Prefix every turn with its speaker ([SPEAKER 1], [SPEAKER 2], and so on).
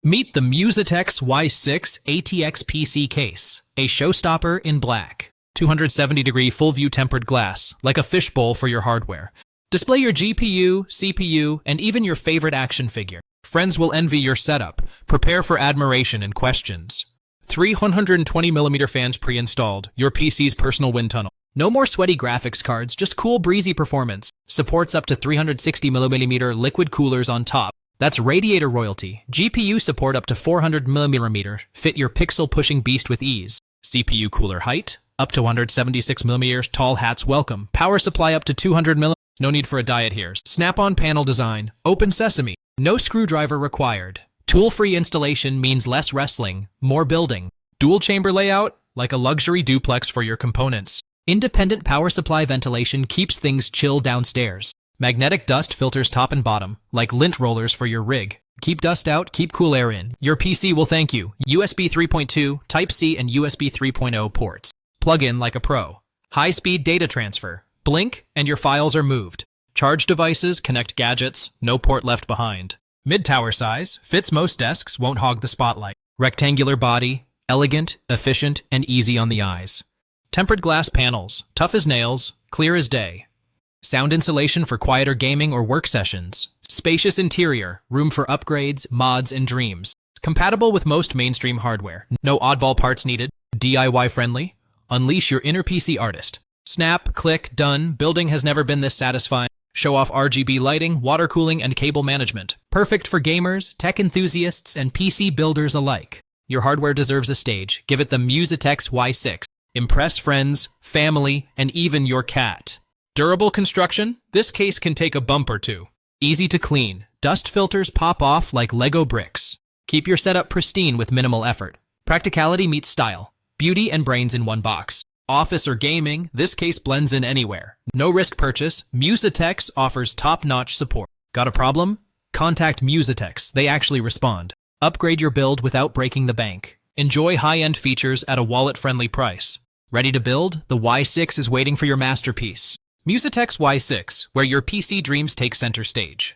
[SPEAKER 1] Meet the MUSETEX Y6 ATX PC Case, a showstopper in black. 270-degree full-view tempered glass, like a fishbowl for your hardware. Display your GPU, CPU, and even your favorite action figure. Friends will envy your setup. Prepare for admiration and questions. 3 120mm fans pre-installed, your PC's personal wind tunnel. No more sweaty graphics cards, just cool breezy performance. Supports up to 360mm liquid coolers on top. That's radiator royalty. GPU support up to 400mm. Fit your pixel-pushing beast with ease. CPU cooler height, up to 176mm. Tall hats welcome. Power supply up to 200mm. No need for a diet here. Snap-on panel design. Open sesame. No screwdriver required. Tool-free installation means less wrestling, more building. Dual chamber layout, like a luxury duplex for your components. Independent power supply ventilation keeps things chill downstairs. Magnetic dust filters top and bottom, like lint rollers for your rig. Keep dust out, keep cool air in. Your PC will thank you. USB 3.2, Type-C, and USB 3.0 ports. Plug in like a pro. High-speed data transfer. Blink, and your files are moved. Charge devices, connect gadgets, no port left behind. Mid-tower size, fits most desks, won't hog the spotlight. Rectangular body, elegant, efficient, and easy on the eyes. Tempered glass panels, tough as nails, clear as day. Sound insulation for quieter gaming or work sessions. Spacious interior, room for upgrades, mods, and dreams. Compatible with most mainstream hardware. No oddball parts needed. DIY friendly. Unleash your inner PC artist. Snap, click, done. Building has never been this satisfying. Show off RGB lighting, water cooling, and cable management. Perfect for gamers, tech enthusiasts, and PC builders alike. Your hardware deserves a stage. Give it the MUSETEX Y6. Impress friends, family, and even your cat. Durable construction, this case can take a bump or two. Easy to clean, dust filters pop off like Lego bricks. Keep your setup pristine with minimal effort. Practicality meets style, beauty and brains in one box. Office or gaming, this case blends in anywhere. No risk purchase, MUSETEX offers top-notch support. Got a problem? Contact MUSETEX, they actually respond. Upgrade your build without breaking the bank. Enjoy high-end features at a wallet-friendly price. Ready to build? The Y6 is waiting for your masterpiece. MUSETEX Y6, where your PC dreams take center stage.